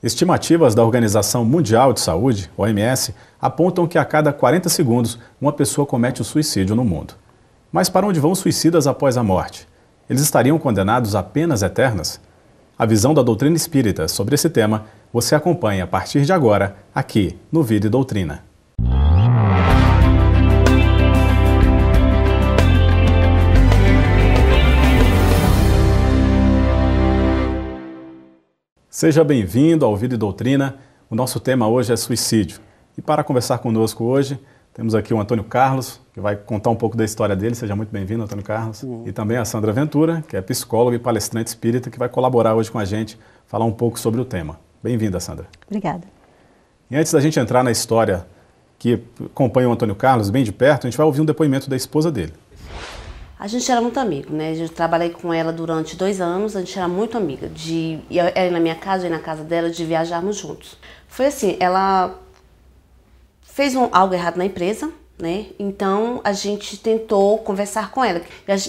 Estimativas da Organização Mundial de Saúde, OMS, apontam que a cada 40 segundos uma pessoa comete o suicídio no mundo. Mas para onde vão os suicidas após a morte? Eles estariam condenados a penas eternas? A visão da doutrina espírita sobre esse tema você acompanha a partir de agora, aqui no Vida e Doutrina. Seja bem-vindo ao Vida e Doutrina. O nosso tema hoje é suicídio. E para conversar conosco hoje, temos aqui o Antônio Carlos, que vai contar um pouco da história dele. Seja muito bem-vindo, Antônio Carlos. E também a Sandra Ventura, que é psicóloga e palestrante espírita, que vai colaborar hoje com a gente, falar um pouco sobre o tema. Bem-vinda, Sandra. Obrigada. E antes da gente entrar na história que acompanha o Antônio Carlos bem de perto, a gente vai ouvir um depoimento da esposa dele. A gente era muito amigo, né? Eu trabalhei com ela durante 2 anos, a gente era muito amiga. Ela ia na minha casa, eu ia na casa dela, de viajarmos juntos. Foi assim, ela fez algo errado na empresa, né? Então a gente tentou conversar com ela.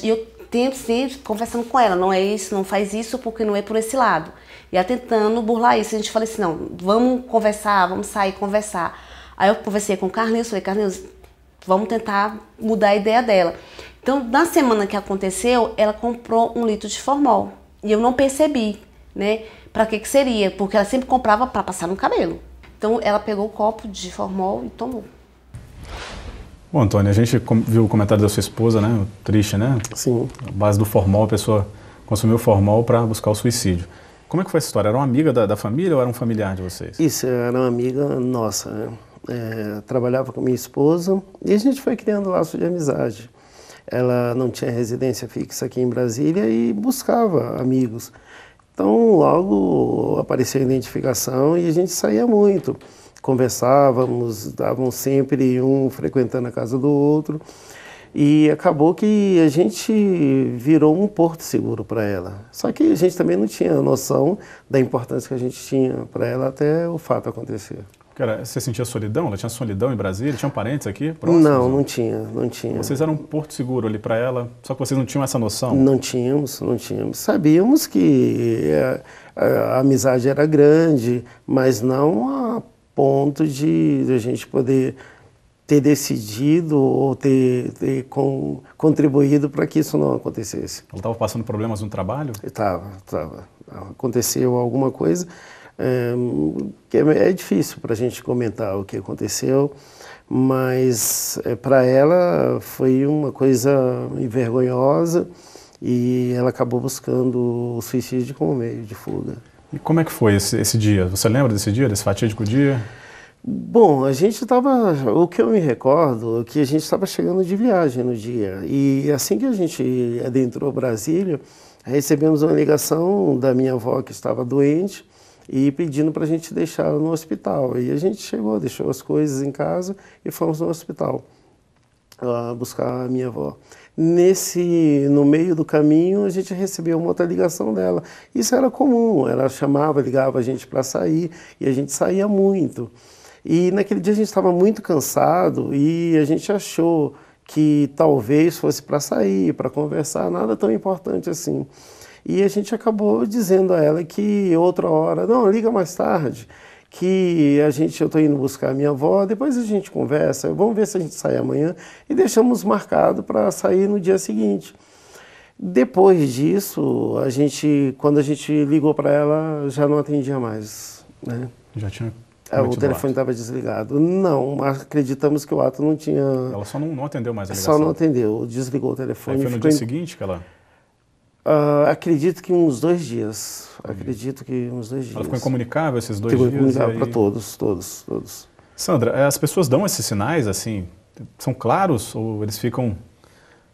E eu tento sempre conversando com ela, não é isso, não faz isso porque não é por esse lado. E ela tentando burlar isso, a gente falou assim, não, vamos conversar, vamos sair conversar. Aí eu conversei com o Carlinhos, falei, Carlinhos, vamos tentar mudar a ideia dela. Então, na semana que aconteceu, ela comprou 1 litro de Formol. E eu não percebi, né, para que seria, porque ela sempre comprava para passar no cabelo. Então, ela pegou o copo de Formol e tomou. Bom, Antônio, a gente viu o comentário da sua esposa, né, triste, né? Sim. A base do Formol, a pessoa consumiu Formol para buscar o suicídio. Como é que foi essa história? Era uma amiga da família ou era um familiar de vocês? Isso, era uma amiga nossa, né? Trabalhava com minha esposa e a gente foi criando laço de amizade. Ela não tinha residência fixa aqui em Brasília e buscava amigos. Então, logo apareceu a identificação e a gente saía muito. Conversávamos, davam sempre um frequentando a casa do outro. E acabou que a gente virou um porto seguro para ela. Só que a gente também não tinha noção da importância que a gente tinha para ela até o fato acontecer. Você sentia solidão? Ela tinha solidão em Brasília? Tinham parentes aqui próximos? Não tinha. Vocês eram um porto seguro ali para ela, só que vocês não tinham essa noção? Não tínhamos. Sabíamos que a amizade era grande, mas não a ponto de a gente poder ter decidido ou ter contribuído para que isso não acontecesse. Ela estava passando problemas no trabalho? Estava. Aconteceu alguma coisa. Que é difícil para a gente comentar o que aconteceu, mas para ela foi uma coisa vergonhosa e ela acabou buscando o suicídio como meio de fuga. E como é que foi esse dia? Você lembra desse dia, desse fatídico dia? Bom, a gente estava, o que eu me recordo é que a gente estava chegando de viagem no dia e assim que a gente adentrou Brasília, recebemos uma ligação da minha avó que estava doente e pedindo para a gente deixar ela no hospital. E a gente chegou, deixou as coisas em casa e fomos no hospital buscar a minha avó. No meio do caminho, a gente recebeu uma outra ligação dela. Isso era comum, ela chamava, ligava a gente para sair e a gente saía muito. E naquele dia a gente estava muito cansado e a gente achou que talvez fosse para sair, para conversar, nada tão importante assim. E a gente acabou dizendo a ela que outra hora, não, liga mais tarde, que eu estou indo buscar a minha avó, depois a gente conversa, vamos ver se a gente sai amanhã, e deixamos marcado para sair no dia seguinte. Depois disso, quando a gente ligou para ela, já não atendia mais, né? Já tinha o telefone estava desligado. Não, acreditamos que o ato não tinha... Ela só não atendeu mais a ligação? Só não atendeu, desligou o telefone. Aí foi no dia seguinte que ela... acredito que uns 2 dias. Ela ficou incomunicável esses 2 dias? Ficou incomunicável para todos. Sandra, as pessoas dão esses sinais, assim, são claros ou eles ficam,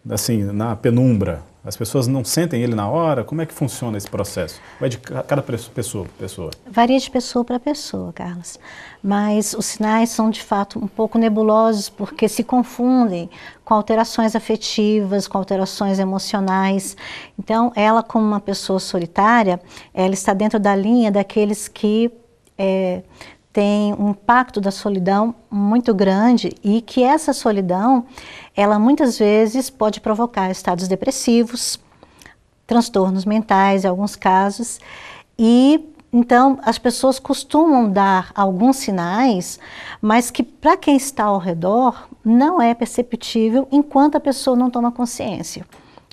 assim, na penumbra? As pessoas não sentem ele na hora? Como é que funciona esse processo? Vai de cada pessoa? Varia de pessoa para pessoa, Carlos. Mas os sinais são, de fato, um pouco nebulosos, porque se confundem com alterações afetivas, com alterações emocionais. Então, ela, como uma pessoa solitária, ela está dentro da linha daqueles que têm um impacto da solidão muito grande e que essa solidão, ela muitas vezes pode provocar estados depressivos, transtornos mentais, em alguns casos, e Então, as pessoas costumam dar alguns sinais, mas que para quem está ao redor não é perceptível enquanto a pessoa não toma consciência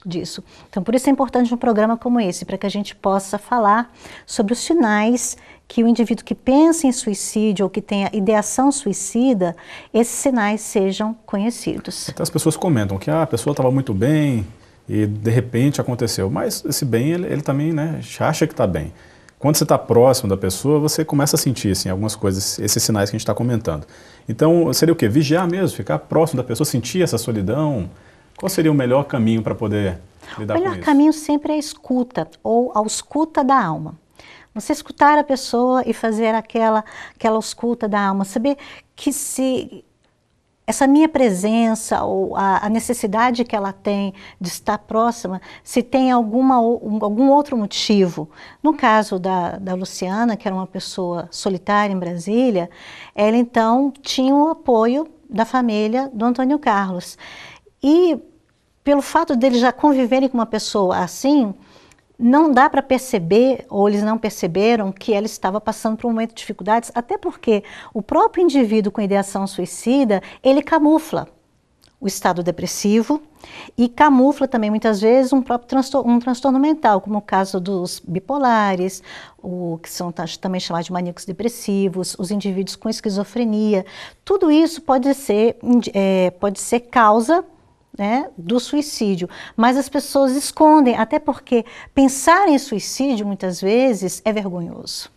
disso. Então, por isso é importante um programa como esse, para que a gente possa falar sobre os sinais que o indivíduo que pensa em suicídio ou que tenha ideação suicida, esses sinais sejam conhecidos. Então, as pessoas comentam que a pessoa estava muito bem e de repente aconteceu, mas esse bem ele também, né, acha que está bem. Quando você está próximo da pessoa, você começa a sentir assim, algumas coisas, esses sinais que a gente está comentando. Então, seria o quê? Vigiar mesmo, ficar próximo da pessoa, sentir essa solidão. Qual seria o melhor caminho para poder lidar com isso? O melhor caminho sempre é a escuta, ou a escuta da alma. Você escutar a pessoa e fazer aquela escuta da alma, saber que se essa minha presença ou a necessidade que ela tem de estar próxima, se tem algum outro motivo. No caso da Luciana, que era uma pessoa solitária em Brasília, ela então tinha o apoio da família do Antônio Carlos. E pelo fato deles já conviverem com uma pessoa assim, não dá para perceber, ou eles não perceberam, que ela estava passando por um momento de dificuldades, até porque o próprio indivíduo com ideação suicida, ele camufla o estado depressivo e camufla também, muitas vezes, um transtorno mental, como o caso dos bipolares, que são também chamados de maníacos depressivos, os indivíduos com esquizofrenia. Tudo isso pode ser causa, né, do suicídio, mas as pessoas escondem, até porque pensar em suicídio muitas vezes é vergonhoso.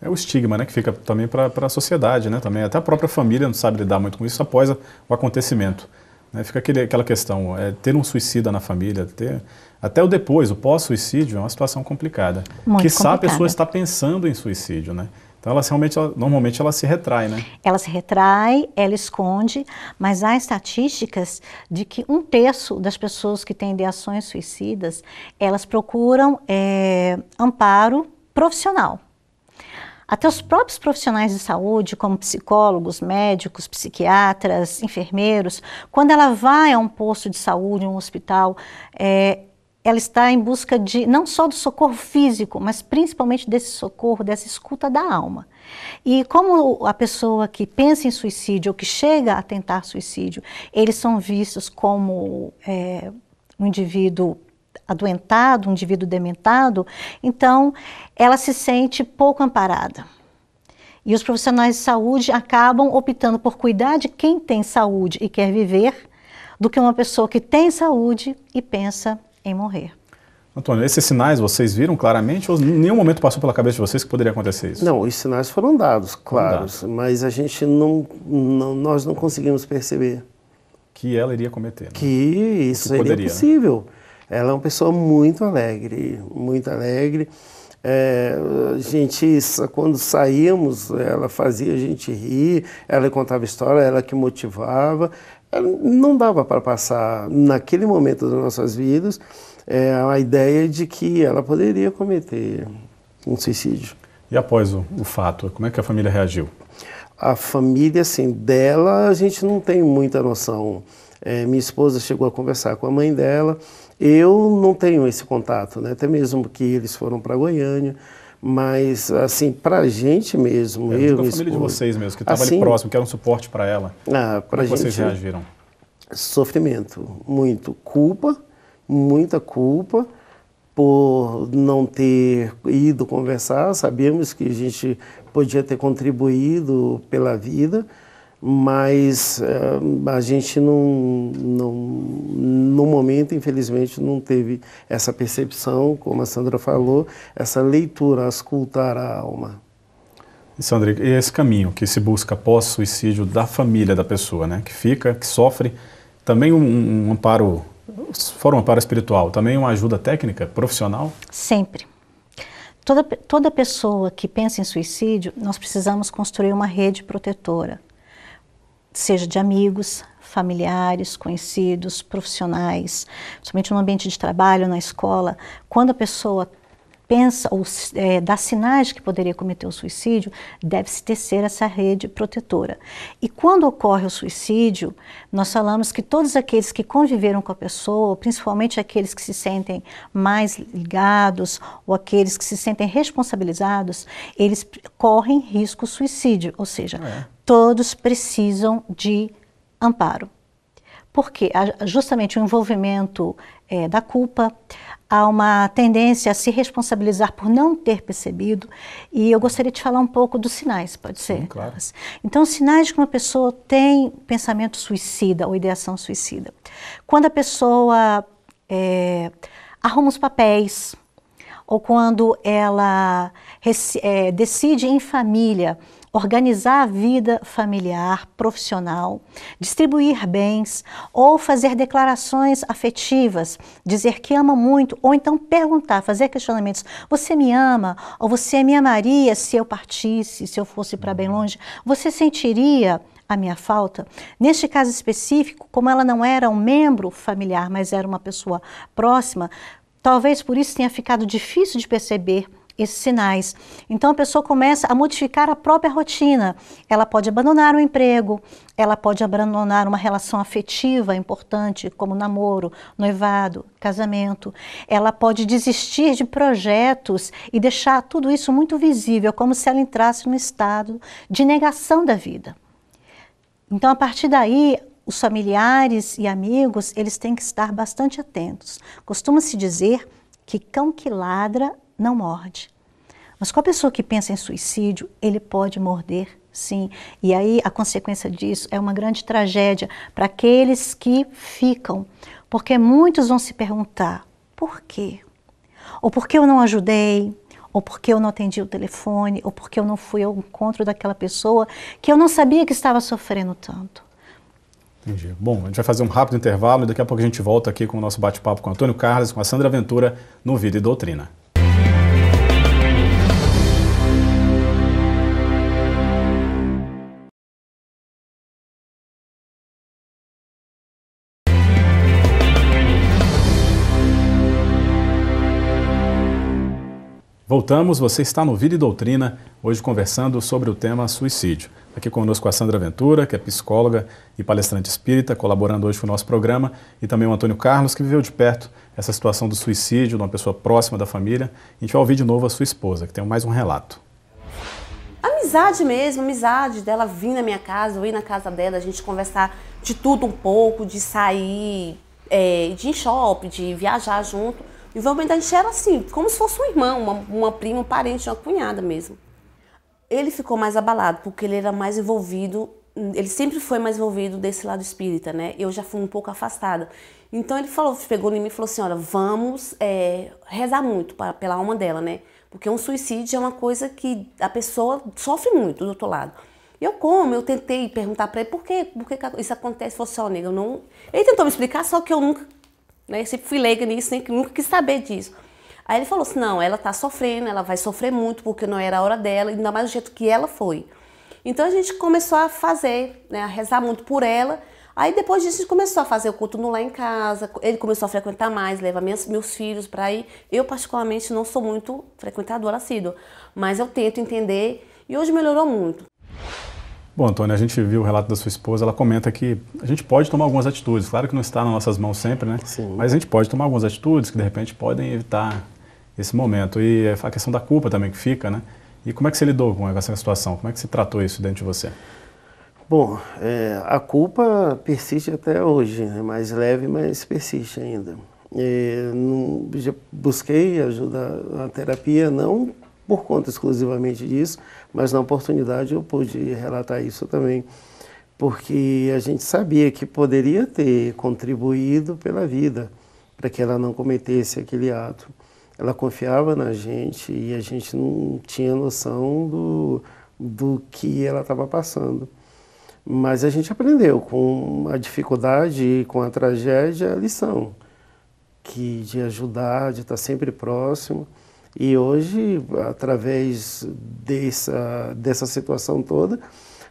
É o estigma, né, que fica também para a sociedade, né, também até a própria família não sabe lidar muito com isso após o acontecimento, né, fica aquela questão, ter um suicida na família, até o depois, o pós-suicídio é uma situação complicada. Quiçá a pessoa está pensando em suicídio, né? Então, normalmente ela se retrai, né? Ela se retrai, ela esconde, mas há estatísticas de que 1/3 das pessoas que têm ideações suicidas, elas procuram amparo profissional. Até os próprios profissionais de saúde, como psicólogos, médicos, psiquiatras, enfermeiros, quando ela vai a um posto de saúde, um hospital, ela está em busca de, não só do socorro físico, mas principalmente desse socorro, dessa escuta da alma. E como a pessoa que pensa em suicídio ou que chega a tentar suicídio, eles são vistos como um indivíduo adoentado, um indivíduo dementado, então ela se sente pouco amparada. E os profissionais de saúde acabam optando por cuidar de quem tem saúde e quer viver, do que uma pessoa que tem saúde e pensa em morrer. Antônio, esses sinais vocês viram claramente ou em nenhum momento passou pela cabeça de vocês que poderia acontecer isso? Não, os sinais foram dados, claros, mas a gente nós não conseguimos perceber. Que ela iria cometer. Né? Que isso seria possível. Né? Ela é uma pessoa muito alegre, muito alegre. A gente, quando saíamos, ela fazia a gente rir, ela contava história, ela que motivava. Não dava para passar, naquele momento das nossas vidas, a ideia de que ela poderia cometer um suicídio. E após o fato, como é que a família reagiu? A família, assim, dela, a gente não tem muita noção. Minha esposa chegou a conversar com a mãe dela, eu não tenho esse contato, né? Até mesmo que eles foram para Goiânia, mas, assim, para a gente mesmo, eu e a família de vocês mesmo, que estava ali próximo, que era um suporte para ela, como vocês reagiram? Sofrimento, muito. Muita culpa por não ter ido conversar, sabíamos que a gente podia ter contribuído pela vida, mas a gente no momento, infelizmente, não teve essa percepção, como a Sandra falou, essa leitura, auscultar a alma. E Sandra, e esse caminho que se busca pós-suicídio da família da pessoa, né, que sofre, também um amparo, fora um amparo espiritual, também uma ajuda técnica, profissional? Sempre. Toda pessoa que pensa em suicídio, nós precisamos construir uma rede protetora, seja de amigos, familiares, conhecidos, profissionais, somente no ambiente de trabalho, na escola. Quando a pessoa pensa ou dá sinais de que poderia cometer o suicídio, deve-se tecer essa rede protetora. E quando ocorre o suicídio, nós falamos que todos aqueles que conviveram com a pessoa, principalmente aqueles que se sentem mais ligados ou aqueles que se sentem responsabilizados, eles correm risco suicídio, ou seja, todos precisam de amparo. Porque justamente o envolvimento da culpa, há uma tendência a se responsabilizar por não ter percebido, e eu gostaria de falar um pouco dos sinais, pode ser? Sim, claro. Então, os sinais de que uma pessoa tem pensamento suicida ou ideação suicida. Quando a pessoa arruma os papéis, ou quando ela decide em família organizar a vida familiar, profissional, distribuir bens ou fazer declarações afetivas, dizer que ama muito, ou então perguntar, fazer questionamentos. Você me ama? Ou você me amaria se eu partisse, se eu fosse para bem longe? Você sentiria a minha falta? Neste caso específico, como ela não era um membro familiar, mas era uma pessoa próxima, talvez por isso tenha ficado difícil de perceber esses sinais. Então a pessoa começa a modificar a própria rotina. Ela pode abandonar o emprego, ela pode abandonar uma relação afetiva importante, como namoro, noivado, casamento. Ela pode desistir de projetos e deixar tudo isso muito visível, como se ela entrasse num estado de negação da vida. Então, a partir daí, os familiares e amigos, eles têm que estar bastante atentos. Costuma-se dizer que cão que ladra não morde. Mas com a pessoa que pensa em suicídio, ele pode morder, sim. E aí a consequência disso é uma grande tragédia para aqueles que ficam. Porque muitos vão se perguntar, por quê? Ou por que eu não ajudei? Ou por que eu não atendi o telefone? Ou por que eu não fui ao encontro daquela pessoa que eu não sabia que estava sofrendo tanto? Entendi. Bom, a gente vai fazer um rápido intervalo e daqui a pouco a gente volta aqui com o nosso bate-papo com Antônio Carlos, com a Sandra Ventura, no Vida e Doutrina. Voltamos, você está no Vida e Doutrina, hoje conversando sobre o tema suicídio. Aqui conosco a Sandra Ventura, que é psicóloga e palestrante espírita, colaborando hoje com o nosso programa, e também o Antônio Carlos, que viveu de perto essa situação do suicídio de uma pessoa próxima da família. A gente vai ouvir de novo a sua esposa, que tem mais um relato. Amizade mesmo, amizade dela vir na minha casa, eu ir na casa dela, a gente conversar de tudo um pouco, de sair, de ir em shopping, de viajar junto. O envolvimento da gente era assim, como se fosse um irmão, uma prima, um parente, uma cunhada mesmo. Ele ficou mais abalado, porque ele era mais envolvido, ele sempre foi mais envolvido desse lado espírita, né? Eu já fui um pouco afastada. Então ele falou, pegou em mim e falou assim, olha, vamos rezar muito pela alma dela, né? Porque um suicídio é uma coisa que a pessoa sofre muito do outro lado. E eu tentei perguntar para ele por que isso acontece, falou assim, ó, nega, eu não... Ele tentou me explicar, só que eu nunca... Eu sempre fui leiga nisso, nunca quis saber disso. Aí ele falou assim, não, ela tá sofrendo, ela vai sofrer muito porque não era a hora dela, ainda mais do jeito que ela foi. Então a gente começou a fazer, né, a rezar muito por ela. Aí depois disso a gente começou a fazer o culto no lá em casa, ele começou a frequentar mais, levar meus filhos para ir. Eu particularmente não sou muito frequentadora assídua, mas eu tento entender e hoje melhorou muito. Bom, Antônia, a gente viu o relato da sua esposa, ela comenta que a gente pode tomar algumas atitudes, claro que não está nas nossas mãos sempre, né? Sim. Mas a gente pode tomar algumas atitudes que de repente podem evitar esse momento. E a questão da culpa também que fica, né? E como é que você lidou com essa situação? Como é que você tratou isso dentro de você? Bom, a culpa persiste até hoje, né? Mais leve, mas persiste ainda. Já busquei ajuda na terapia, não por conta exclusivamente disso, mas na oportunidade eu pude relatar isso também, porque a gente sabia que poderia ter contribuído pela vida para que ela não cometesse aquele ato. Ela confiava na gente e a gente não tinha noção do que ela estava passando. Mas a gente aprendeu com a dificuldade e com a tragédia a lição, de ajudar, de estar sempre próximo. E hoje, através dessa situação toda,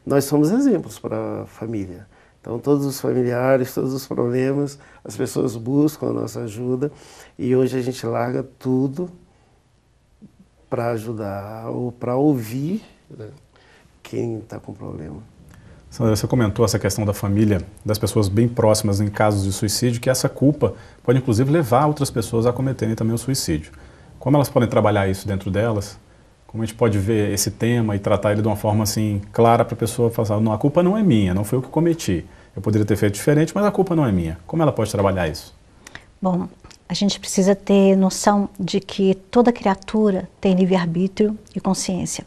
nós somos exemplos para a família. Então, todos os familiares, todos os problemas, as pessoas buscam a nossa ajuda. E hoje a gente larga tudo para ajudar ou para ouvir, né, quem está com problema. Sandra, você comentou essa questão da família, das pessoas bem próximas em casos de suicídio, que essa culpa pode inclusive levar outras pessoas a cometerem também o suicídio. Como elas podem trabalhar isso dentro delas? Como a gente pode ver esse tema e tratar ele de uma forma assim clara para a pessoa falar, não, a culpa não é minha, não foi eu que cometi. Eu poderia ter feito diferente, mas a culpa não é minha. Como ela pode trabalhar isso? Bom, a gente precisa ter noção de que toda criatura tem livre-arbítrio e consciência.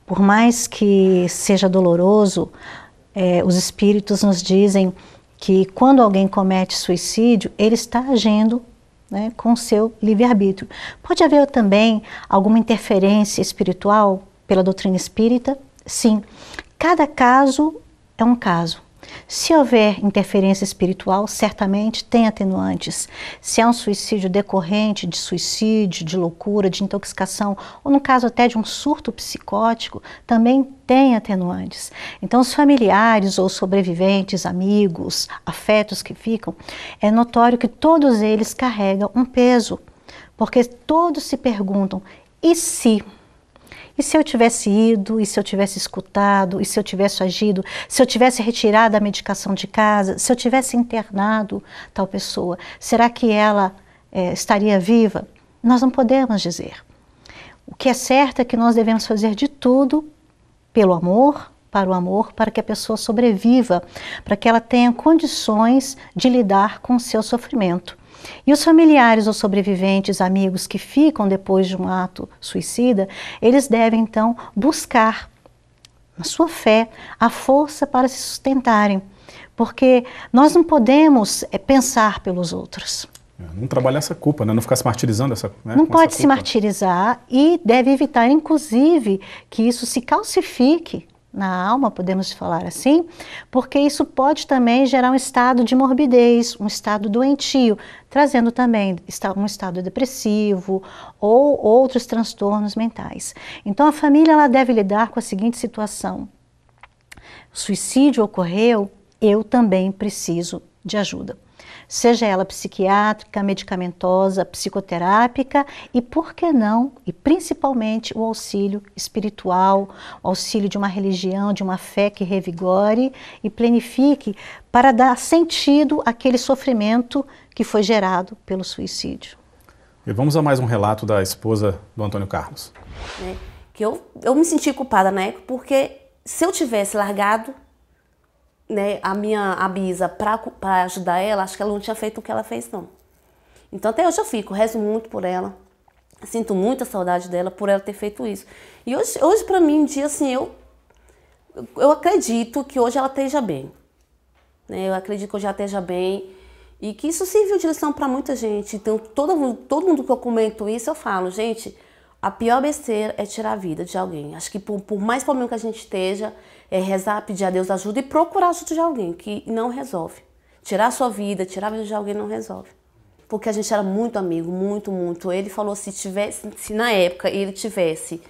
Por mais que seja doloroso, os espíritos nos dizem que quando alguém comete suicídio, ele está agindo, né, com o seu livre-arbítrio. Pode haver também alguma interferência espiritual pela doutrina espírita? Sim. Cada caso é um caso. Se houver interferência espiritual, certamente tem atenuantes. Se é um suicídio decorrente de suicídio, de loucura, de intoxicação, ou no caso até de um surto psicótico, também tem atenuantes. Então, os familiares ou sobreviventes, amigos, afetos que ficam, é notório que todos eles carregam um peso, porque todos se perguntam, e se? E se eu tivesse ido, e se eu tivesse escutado, e se eu tivesse agido, se eu tivesse retirado a medicação de casa, se eu tivesse internado tal pessoa, será que ela estaria viva? Nós não podemos dizer. O que é certo é que nós devemos fazer de tudo pelo amor, para que a pessoa sobreviva, para que ela tenha condições de lidar com o seu sofrimento. E os familiares ou sobreviventes, amigos que ficam depois de um ato suicida, eles devem então buscar na sua fé a força para se sustentarem, porque nós não podemos pensar pelos outros. Não trabalhar essa culpa, né? Não ficar se martirizando não pode se martirizar e deve evitar, inclusive, que isso se calcifique na alma, podemos falar assim, porque isso pode também gerar um estado de morbidez, um estado doentio, trazendo também um estado depressivo ou outros transtornos mentais. Então a família ela deve lidar com a seguinte situação: o suicídio ocorreu, eu também preciso de ajuda. Seja ela psiquiátrica, medicamentosa, psicoterápica e, por que não, e principalmente o auxílio espiritual, o auxílio de uma religião, de uma fé que revigore e planifique para dar sentido àquele sofrimento que foi gerado pelo suicídio. E vamos a mais um relato da esposa do Antônio Carlos. Que eu me senti culpada, né? Porque se eu tivesse largado, né, a Bisa para ajudar ela, acho que ela não tinha feito o que ela fez, não. Então até hoje eu rezo muito por ela, sinto muita saudade dela por ela ter feito isso. E hoje para mim, um dia assim, eu acredito que hoje ela esteja bem. Né? Eu acredito que hoje ela esteja bem e que isso serviu de lição para muita gente. Então todo mundo que eu comento isso, eu falo, gente, a pior besteira é tirar a vida de alguém. Acho que por mais problema que a gente esteja, é rezar, pedir a Deus ajuda e procurar ajuda de alguém, que não resolve. Tirar a sua vida, tirar a vida de alguém não resolve. Porque a gente era muito amigo, muito. Ele falou, se na época ele tivesse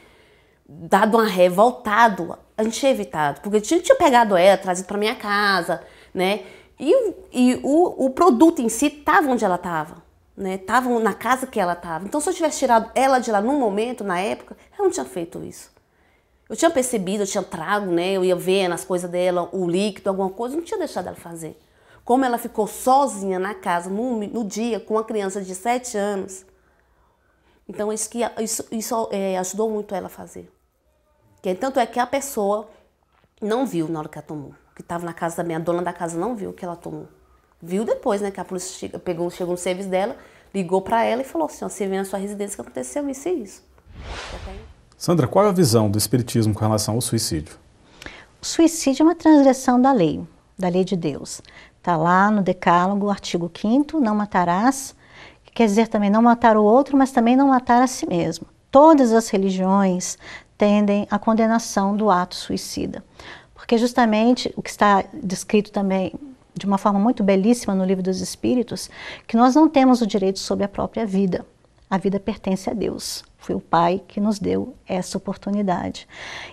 dado uma ré, voltado, a gente tinha evitado. Porque eu tinha pegado ela, trazido para minha casa, né? E o produto em si estava onde ela estava. Né? Estavam na casa que ela estava. Então, se eu tivesse tirado ela de lá num momento, na época, eu não tinha feito isso. Eu tinha percebido, eu tinha trago, né? Eu ia ver nas coisas dela, o líquido, alguma coisa, eu não tinha deixado ela fazer. Como ela ficou sozinha na casa, no dia, com uma criança de 7 anos, então isso ajudou muito ela a fazer. Tanto é que a pessoa não viu na hora que ela tomou. Que estava na casa a dona da casa não viu que ela tomou. Viu depois, né, que a polícia chegou no serviço dela, ligou para ela e falou assim, ó, você veio na sua residência que aconteceu isso e isso. Sandra, qual é a visão do Espiritismo com relação ao suicídio? O suicídio é uma transgressão da lei de Deus. Está lá no Decálogo, artigo 5º, não matarás, que quer dizer também não matar o outro, mas também não matar a si mesmo. Todas as religiões tendem à condenação do ato suicida. Porque justamente o que está descrito também de uma forma muito belíssima no Livro dos Espíritos, que nós não temos o direito sobre a própria vida. A vida pertence a Deus. Foi o Pai que nos deu essa oportunidade.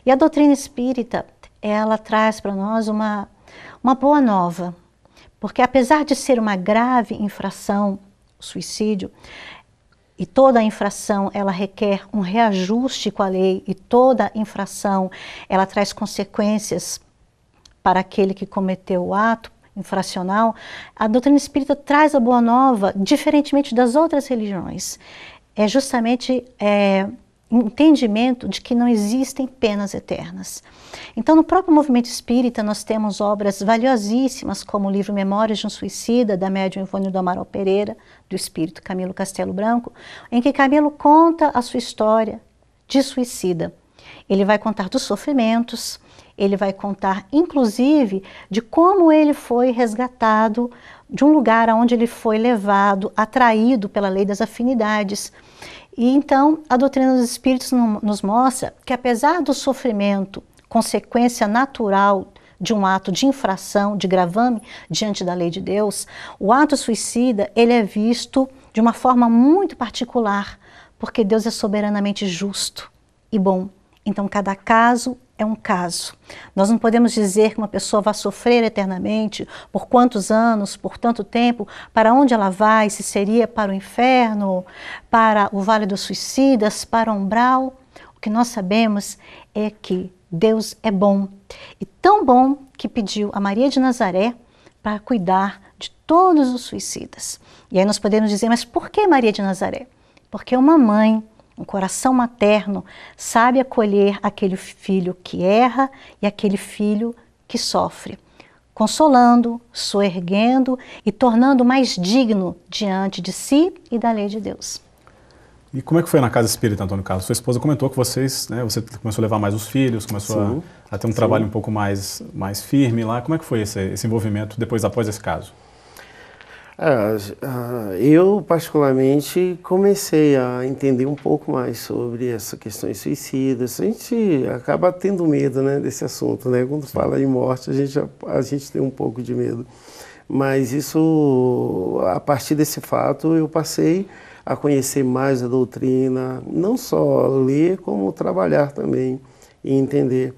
E a doutrina espírita, ela traz para nós uma boa nova. Porque apesar de ser uma grave infração, o suicídio, e toda infração ela requer um reajuste com a lei, e toda infração ela traz consequências para aquele que cometeu o ato infracional, a doutrina espírita traz a boa nova, diferentemente das outras religiões. É justamente entendimento de que não existem penas eternas. Então, no próprio movimento espírita, nós temos obras valiosíssimas, como o livro Memórias de um Suicida, da médium Ivone do Amaral Pereira, do espírito Camilo Castelo Branco, em que Camilo conta a sua história de suicida. Ele vai contar dos sofrimentos, ele vai contar, inclusive, de como ele foi resgatado de um lugar onde ele foi levado, atraído pela lei das afinidades. E então, a doutrina dos espíritos nos mostra que, apesar do sofrimento, consequência natural de um ato de infração, de gravame diante da lei de Deus, o ato suicida, ele é visto de uma forma muito particular, porque Deus é soberanamente justo e bom. Então, cada caso é um caso. Nós não podemos dizer que uma pessoa vai sofrer eternamente, por quantos anos, por tanto tempo, para onde ela vai, se seria para o inferno, para o Vale dos Suicidas, para o umbral. O que nós sabemos é que Deus é bom, e tão bom que pediu a Maria de Nazaré para cuidar de todos os suicidas. E aí nós podemos dizer, mas por que Maria de Nazaré? Porque uma mãe, um coração materno, sabe acolher aquele filho que erra e aquele filho que sofre, consolando, soerguendo e tornando mais digno diante de si e da lei de Deus. E como é que foi na casa espírita, Antônio Carlos? Sua esposa comentou que vocês, né, você começou a levar mais os filhos, começou a ter um trabalho um pouco mais firme lá. Como é que foi esse envolvimento após esse caso? Eu, particularmente, comecei a entender um pouco mais sobre essas questões suicidas. A gente acaba tendo medo, né, desse assunto, né? Quando fala em morte, a gente tem um pouco de medo. Mas isso, a partir desse fato, eu passei a conhecer mais a doutrina, não só ler, como trabalhar também e entender.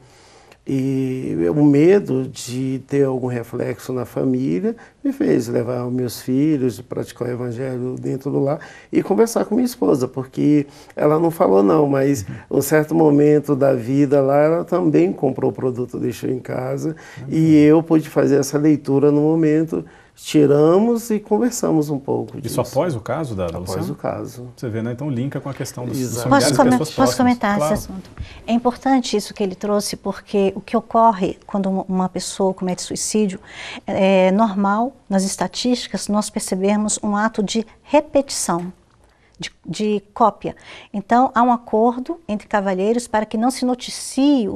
E o medo de ter algum reflexo na família me fez levar os meus filhos, praticar o evangelho dentro do lar e conversar com minha esposa, porque ela não falou não, mas um certo momento da vida lá, ela também comprou o produto, deixou em casa, e eu pude fazer essa leitura no momento. Tiramos e conversamos um pouco disso. Isso após o caso da Luciana? Após o caso. Você vê, né? Então linka com a questão dos familiares e pessoas próximas. Posso comentar claro. esse assunto? É importante isso que ele trouxe, porque o que ocorre quando uma pessoa comete suicídio é normal, nas estatísticas, nós percebemos um ato de repetição, de cópia. Então, há um acordo entre cavalheiros para que não se noticie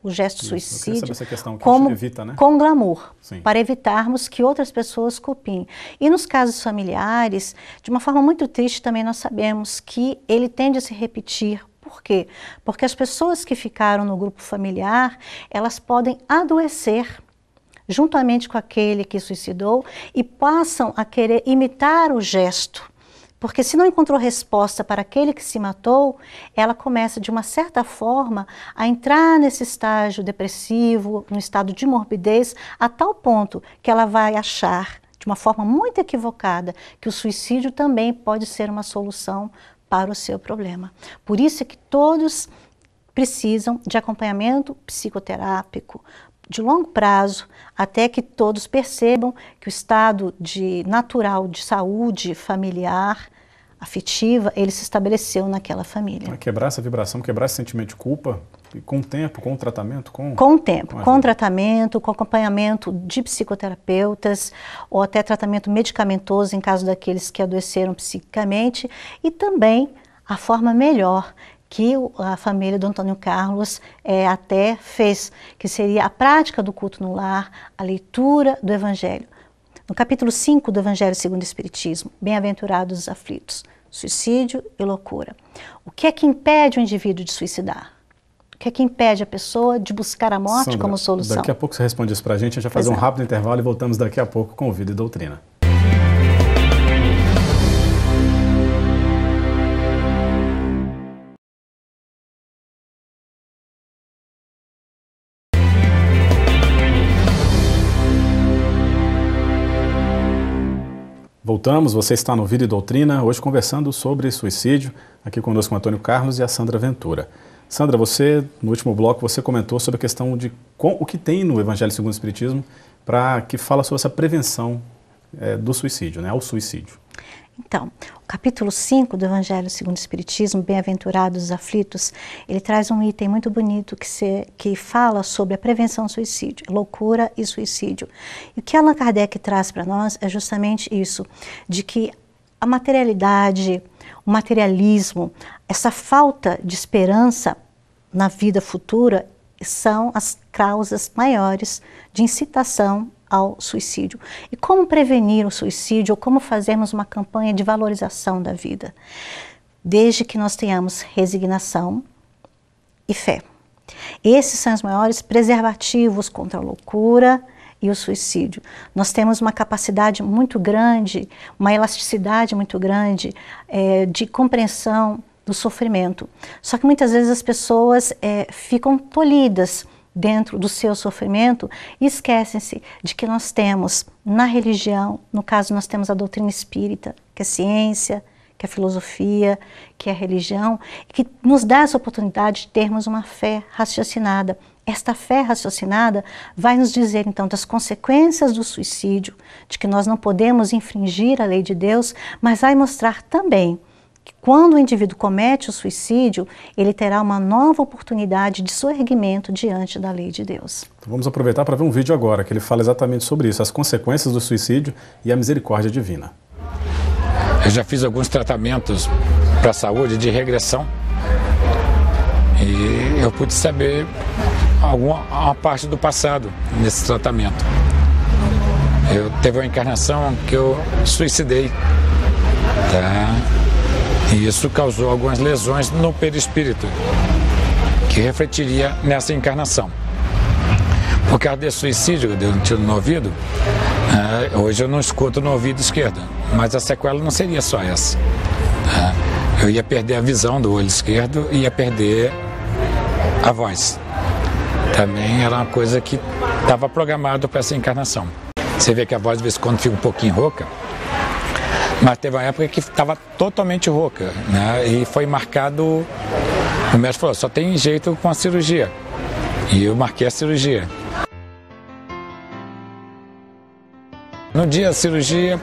o gesto suicídio como evita, né? Com glamour, sim, para evitarmos que outras pessoas copiem. E nos casos familiares, de uma forma muito triste também nós sabemos que ele tende a se repetir. Por quê? Porque as pessoas que ficaram no grupo familiar, elas podem adoecer juntamente com aquele que suicidou e passam a querer imitar o gesto. Porque se não encontrou resposta para aquele que se matou, ela começa, de uma certa forma, a entrar nesse estágio depressivo, no estado de morbidez, a tal ponto que ela vai achar, de uma forma muito equivocada, que o suicídio também pode ser uma solução para o seu problema. Por isso é que todos precisam de acompanhamento psicoterápico, de longo prazo, até que todos percebam que o estado natural de saúde familiar, afetiva, ele se estabeleceu naquela família. Quebrar essa vibração, quebrar esse sentimento de culpa, e com o tempo, com o tratamento? Com o tempo, com tratamento, com acompanhamento de psicoterapeutas, ou até tratamento medicamentoso em caso daqueles que adoeceram psiquicamente, e também a forma melhor que a família do Antônio Carlos até fez, que seria a prática do culto no lar, a leitura do Evangelho. No capítulo 5 do Evangelho segundo o Espiritismo, bem-aventurados os aflitos, suicídio e loucura. O que é que impede o indivíduo de suicidar? O que é que impede a pessoa de buscar a morte, Sandra, como solução? Daqui a pouco você responde isso para a gente vai fazer um rápido intervalo e voltamos daqui a pouco com Vida e Doutrina. Voltamos, você está no Vida e Doutrina, hoje conversando sobre suicídio, aqui conosco o Antônio Carlos e a Sandra Ventura. Sandra, você, no último bloco, você comentou sobre a questão de o que tem no Evangelho segundo o Espiritismo que fala sobre essa prevenção do suicídio, né, ao suicídio. Então, o capítulo 5 do Evangelho segundo o Espiritismo, Bem-aventurados os aflitos, ele traz um item muito bonito que fala sobre a prevenção do suicídio, loucura e suicídio. E o que Allan Kardec traz para nós é justamente isso, de que a materialidade, o materialismo, essa falta de esperança na vida futura são as causas maiores de incitação ao suicídio. E como prevenir o suicídio, ou como fazermos uma campanha de valorização da vida? Desde que nós tenhamos resignação e fé. Esses são os maiores preservativos contra a loucura e o suicídio. Nós temos uma capacidade muito grande, uma elasticidade muito grande de compreensão do sofrimento. Só que muitas vezes as pessoas ficam tolhidas dentro do seu sofrimento e esquecem-se de que nós temos na religião, no caso nós temos a doutrina espírita, que é ciência, que é filosofia, que é religião, que nos dá essa oportunidade de termos uma fé raciocinada. Esta fé raciocinada vai nos dizer então das consequências do suicídio, de que nós não podemos infringir a lei de Deus, mas vai mostrar também que quando o indivíduo comete o suicídio, ele terá uma nova oportunidade de soerguimento diante da lei de Deus. Então vamos aproveitar para ver um vídeo agora, que ele fala exatamente sobre isso, as consequências do suicídio e a misericórdia divina. Eu já fiz alguns tratamentos para a saúde de regressão e eu pude saber uma parte do passado nesse tratamento. Eu teve uma encarnação que eu suicidei, tá? E isso causou algumas lesões no perispírito, que refletiria nessa encarnação. Por causa desse suicídio, eu dei um tiro no ouvido, hoje eu não escuto no ouvido esquerdo, mas a sequela não seria só essa. Eu ia perder a visão do olho esquerdo e ia perder a voz. Também era uma coisa que estava programado para essa encarnação. Você vê que a voz de vez em quando fica um pouquinho rouca, mas teve uma época que estava totalmente rouca, né? E foi marcado, o médico falou, só tem jeito com a cirurgia. E eu marquei a cirurgia. No dia da cirurgia,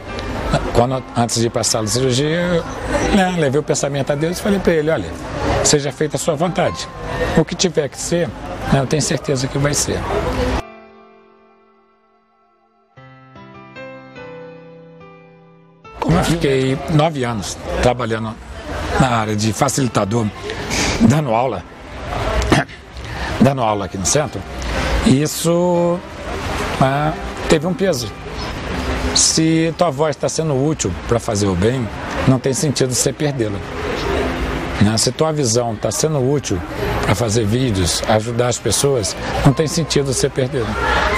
antes de passar a cirurgia, eu levei o pensamento a Deus e falei para ele, olha, seja feita a sua vontade. O que tiver que ser, eu tenho certeza que vai ser. Como eu fiquei 9 anos trabalhando na área de facilitador, dando aula aqui no centro, e isso teve um peso. Se tua voz está sendo útil para fazer o bem, não tem sentido você perdê-la. Se tua visão está sendo útil para fazer vídeos, ajudar as pessoas, não tem sentido você perdê-la.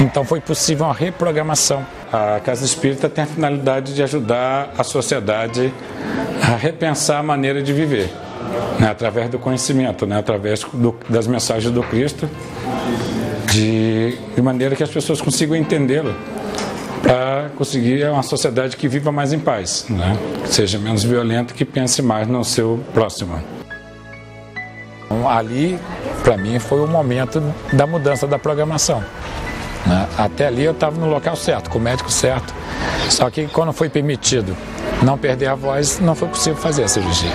Então foi possível uma reprogramação. A Casa Espírita tem a finalidade de ajudar a sociedade a repensar a maneira de viver, através do conhecimento, através das mensagens do Cristo, de maneira que as pessoas consigam entendê-lo, para conseguir uma sociedade que viva mais em paz, que seja menos violenta, que pense mais no seu próximo. Então, ali, para mim, foi o momento da mudança da programação. Até ali eu estava no local certo, com o médico certo, só que quando foi permitido não perder a voz, não foi possível fazer a cirurgia.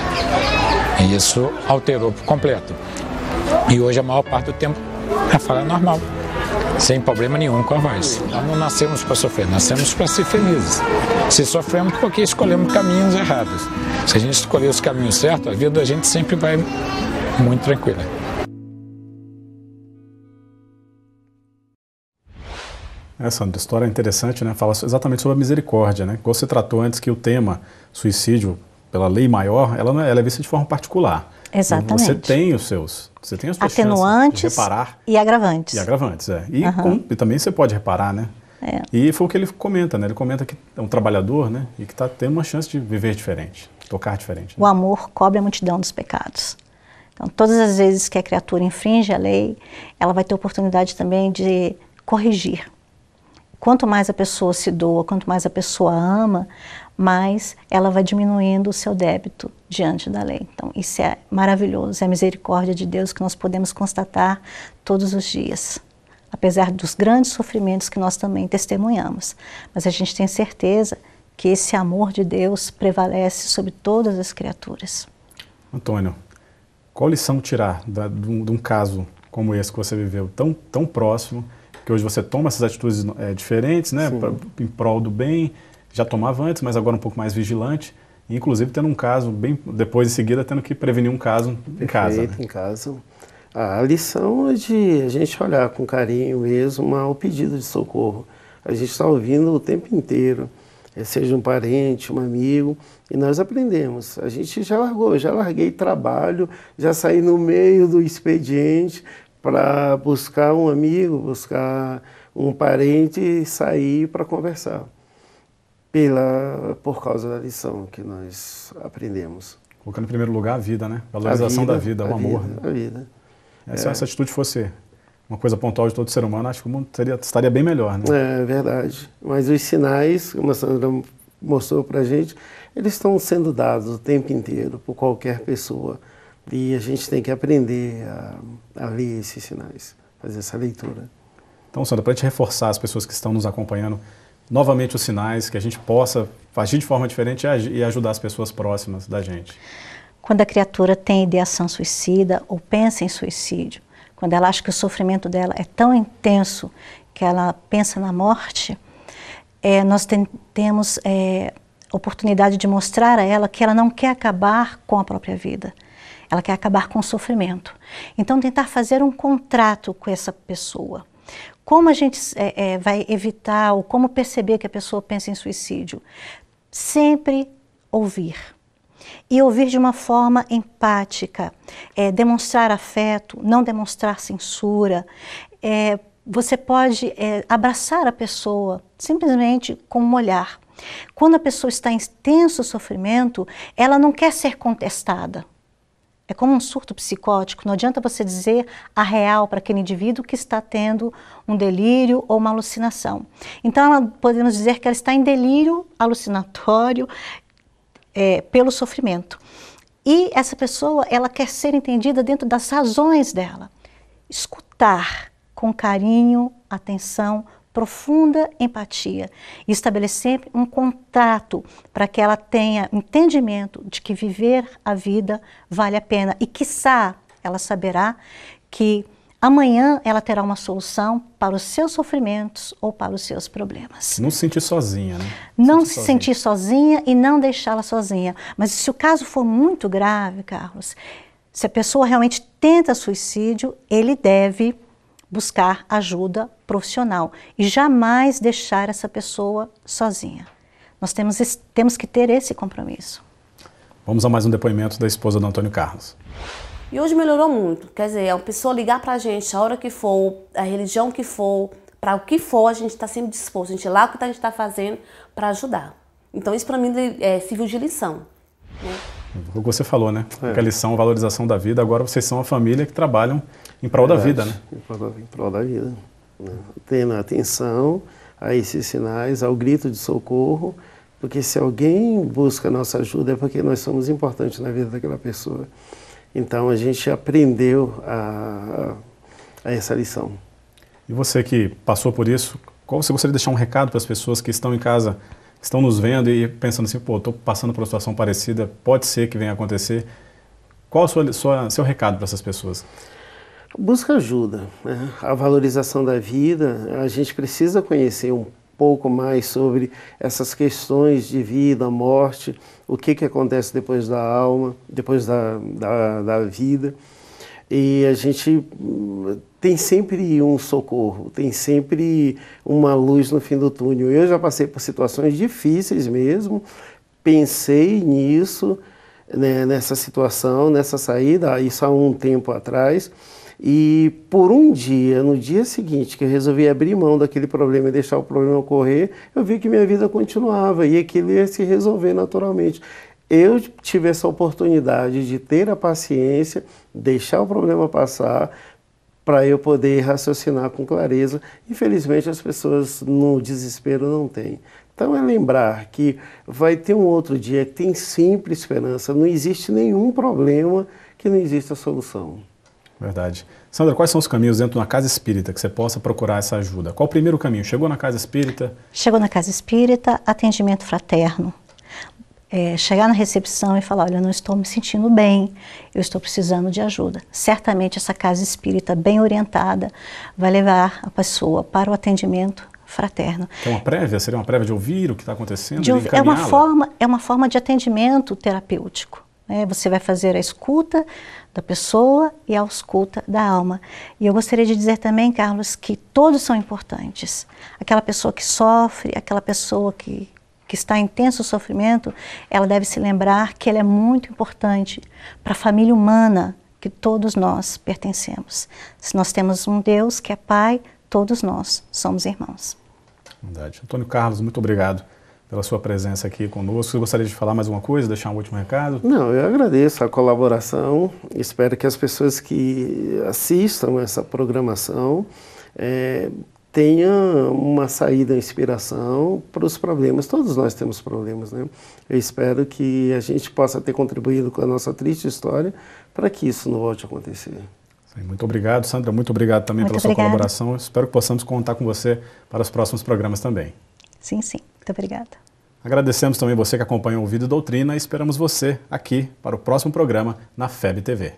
E isso alterou por completo. E hoje a maior parte do tempo a fala é normal, sem problema nenhum com a voz. Nós não nascemos para sofrer, nascemos para ser felizes. Se sofremos porque escolhemos caminhos errados. Se a gente escolher os caminhos certos, a vida da gente sempre vai muito tranquila. Essa história é interessante, né? Fala exatamente sobre a misericórdia, né? Como você tratou antes que o tema suicídio, pela lei maior, ela é vista de forma particular. Exatamente. Você tem as suas atenuantes de reparar. E agravantes. E agravantes, E também você pode reparar, né? E foi o que ele comenta, né? Ele comenta que é um trabalhador, né? E que está tendo uma chance de viver diferente, tocar diferente. Né? O amor cobre a multidão dos pecados. Então, todas as vezes que a criatura infringe a lei, ela vai ter oportunidade também de corrigir. quanto mais a pessoa se doa, quanto mais a pessoa ama, mais ela vai diminuindo o seu débito diante da lei. Então, isso é maravilhoso, é a misericórdia de Deus que nós podemos constatar todos os dias, apesar dos grandes sofrimentos que nós também testemunhamos. Mas a gente tem certeza que esse amor de Deus prevalece sobre todas as criaturas. Antônio, qual lição tirar de um caso como esse que você viveu, tão próximo, que hoje você toma essas atitudes diferentes, né, em prol do bem, já tomava antes, mas agora um pouco mais vigilante, e inclusive tendo um caso, bem depois em seguida, tendo que prevenir um caso em casa. Né? Em casa. A lição é de a gente olhar com carinho mesmo ao pedido de socorro. A gente está ouvindo o tempo inteiro, seja um parente, um amigo, e nós aprendemos. A gente já larguei trabalho, já saí no meio do expediente para buscar um amigo, buscar um parente e sair para conversar. Por causa da lição que nós aprendemos. Colocando em primeiro lugar a vida, né? Valorização da vida, o amor. A vida. Se essa atitude fosse uma coisa pontual de todo ser humano, acho que o mundo estaria bem melhor, né? É verdade. Mas os sinais, como a Sandra mostrou para a gente, eles estão sendo dados o tempo inteiro por qualquer pessoa. E a gente tem que aprender a ler esses sinais, fazer essa leitura. Então, Sandra, para a gente reforçar as pessoas que estão nos acompanhando, novamente os sinais, que a gente possa agir de forma diferente e ajudar as pessoas próximas da gente. Quando a criatura tem ideação suicida ou pensa em suicídio, quando ela acha que o sofrimento dela é tão intenso que ela pensa na morte, nós temos oportunidade de mostrar a ela que ela não quer acabar com a própria vida. Ela quer acabar com o sofrimento. Então, tentar fazer um contrato com essa pessoa. Como a gente vai evitar ou como perceber que a pessoa pensa em suicídio? Sempre ouvir. E ouvir de uma forma empática, demonstrar afeto, não demonstrar censura. Você pode abraçar a pessoa simplesmente com um olhar. Quando a pessoa está em intenso sofrimento, ela não quer ser contestada. É como um surto psicótico, não adianta você dizer a real para aquele indivíduo que está tendo um delírio ou uma alucinação. Então, podemos dizer que ela está em delírio alucinatório pelo sofrimento. E essa pessoa, ela quer ser entendida dentro das razões dela. Escutar com carinho, atenção, profunda empatia e estabelecer um contato para que ela tenha entendimento de que viver a vida vale a pena e, quiçá, ela saberá que amanhã ela terá uma solução para os seus sofrimentos ou para os seus problemas. Não se sentir sozinha, né? Não se sentir sozinha e não deixá-la sozinha. Mas se o caso for muito grave, Carlos, se a pessoa realmente tenta suicídio, ele deve buscar ajuda profissional e jamais deixar essa pessoa sozinha. Nós temos que ter esse compromisso. Vamos a mais um depoimento da esposa do Antônio Carlos. E hoje melhorou muito, quer dizer, a pessoa ligar pra gente a hora que for, a religião que for, para o que for, a gente está sempre disposto, a gente lá o que a gente está fazendo para ajudar. Então isso para mim serviu de lição. Né? O que você falou, né? Que a lição, a valorização da vida, agora vocês são uma família que trabalham em prol da vida, né? Em prol da vida. Né? Tendo atenção a esses sinais, ao grito de socorro, porque se alguém busca a nossa ajuda é porque nós somos importantes na vida daquela pessoa. Então a gente aprendeu a essa lição. E você que passou por isso, qual você gostaria de deixar um recado para as pessoas que estão em casa, que estão nos vendo e pensando assim, pô, estou passando por uma situação parecida, pode ser que venha a acontecer. Qual o seu recado para essas pessoas? Busca ajuda, né? A valorização da vida, a gente precisa conhecer um pouco mais sobre essas questões de vida, morte, o que acontece depois da alma, depois da vida. E a gente tem sempre um socorro, tem sempre uma luz no fim do túnel. Eu já passei por situações difíceis mesmo, pensei nisso, né, nessa situação, nessa saída, isso há um tempo atrás. E por um dia, no dia seguinte, que eu resolvi abrir mão daquele problema e deixar o problema ocorrer, eu vi que minha vida continuava e aquilo ia se resolver naturalmente. Eu tive essa oportunidade de ter a paciência, deixar o problema passar, para eu poder raciocinar com clareza. Infelizmente, as pessoas no desespero não têm. Então, é lembrar que vai ter um outro dia, que tem sempre esperança, não existe nenhum problema que não exista solução. Verdade. Sandra, quais são os caminhos dentro de uma casa espírita que você possa procurar essa ajuda? Qual o primeiro caminho? Chegou na casa espírita? Chegou na casa espírita, atendimento fraterno. Chegar na recepção e falar, olha, eu não estou me sentindo bem, eu estou precisando de ajuda. Certamente essa casa espírita bem orientada vai levar a pessoa para o atendimento fraterno. É uma prévia? Seria uma prévia de ouvir o que está acontecendo? É uma forma de atendimento terapêutico. Você vai fazer a escuta da pessoa e a escuta da alma. E eu gostaria de dizer também, Carlos, que todos são importantes. Aquela pessoa que sofre, aquela pessoa que está em intenso sofrimento, ela deve se lembrar que ela é muito importante para a família humana que todos nós pertencemos. Se nós temos um Deus que é Pai, todos nós somos irmãos. Verdade. Antônio Carlos, muito obrigado pela sua presença aqui conosco. Você gostaria de falar mais alguma coisa, deixar um último recado? Não, eu agradeço a colaboração. Espero que as pessoas que assistam essa programação tenham uma saída, inspiração para os problemas. Todos nós temos problemas, né? Eu espero que a gente possa ter contribuído com a nossa triste história para que isso não volte a acontecer. Sim, muito obrigado, Sandra. Muito obrigado também pela sua colaboração. Espero que possamos contar com você para os próximos programas também. Sim, sim. Muito obrigada. Agradecemos também você que acompanhou o Vida e Doutrina e esperamos você aqui para o próximo programa na FEB TV.